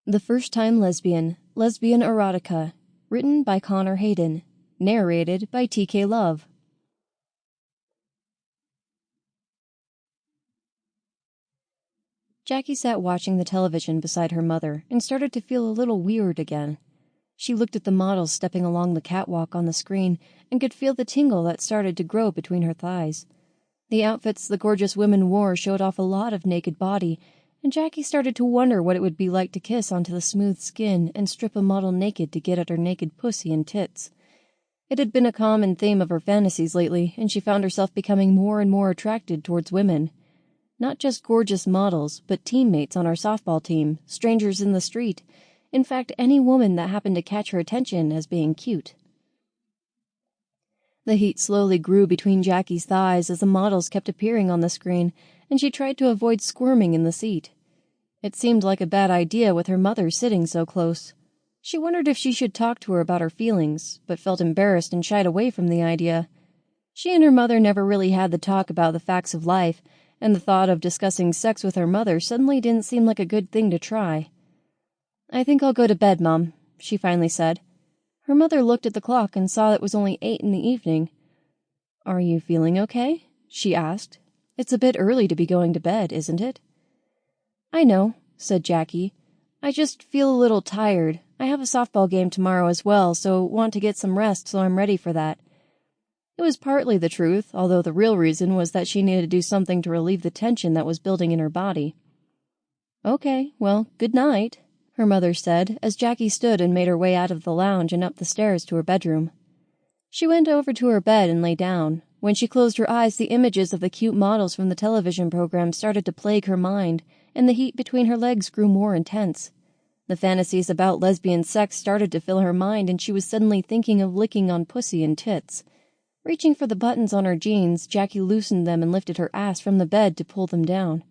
The First Time Lesbian, Lesbian Erotica, written by Hayden, narrated by TK Love. Jackie sat watching the television beside her mother and started to feel a little weird again. She looked at the models stepping along the catwalk on the screen and could feel the tingle that started to grow between her thighs. The outfits the gorgeous women wore showed off a lot of naked body, and Jackie started to wonder what it would be like to kiss onto the smooth skin and strip a model naked to get at her naked pussy and tits. It had been a common theme of her fantasies lately, and she found herself becoming more and more attracted towards women. Not just gorgeous models, but teammates on our softball team, strangers in the street, in fact any woman that happened to catch her attention as being cute. The heat slowly grew between Jackie's thighs as the models kept appearing on the screen, and she tried to avoid squirming in the seat. It seemed like a bad idea with her mother sitting so close. She wondered if she should talk to her about her feelings, but felt embarrassed and shied away from the idea. She and her mother never really had the talk about the facts of life, and the thought of discussing sex with her mother suddenly didn't seem like a good thing to try. "I think I'll go to bed, Mom," she finally said. Her mother looked at the clock and saw it was only 8 in the evening. "Are you feeling okay?" she asked. "It's a bit early to be going to bed, isn't it?" "I know," said Jackie. "I just feel a little tired. I have a softball game tomorrow as well, so want to get some rest so I'm ready for that." It was partly the truth, although the real reason was that she needed to do something to relieve the tension that was building in her body. "Okay, well, good night," her mother said as Jackie stood and made her way out of the lounge and up the stairs to her bedroom. She went over to her bed and lay down. When she closed her eyes, the images of the cute models from the television program started to plague her mind, and the heat between her legs grew more intense. The fantasies about lesbian sex started to fill her mind, and she was suddenly thinking of licking on pussy and tits. Reaching for the buttons on her jeans, Jackie loosened them and lifted her ass from the bed to pull them down.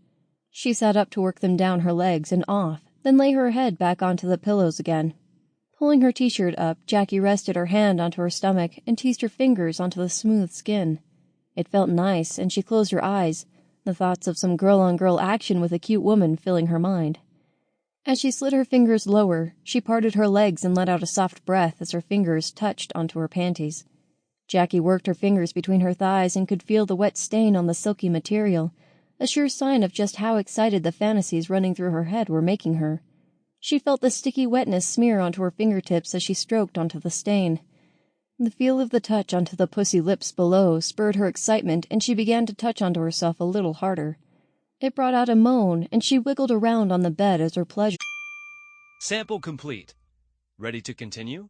She sat up to work them down her legs and off, then lay her head back onto the pillows again. Pulling her t-shirt up, Jackie rested her hand onto her stomach and teased her fingers onto the smooth skin. It felt nice, and she closed her eyes, the thoughts of some girl-on-girl action with a cute woman filling her mind. As she slid her fingers lower, she parted her legs and let out a soft breath as her fingers touched onto her panties. Jackie worked her fingers between her thighs and could feel the wet stain on the silky material, a sure sign of just how excited the fantasies running through her head were making her. She felt the sticky wetness smear onto her fingertips as she stroked onto the stain. The feel of the touch onto the pussy lips below spurred her excitement, and she began to touch onto herself a little harder. It brought out a moan, and she wiggled around on the bed as her pleasure. Sample complete. Ready to continue?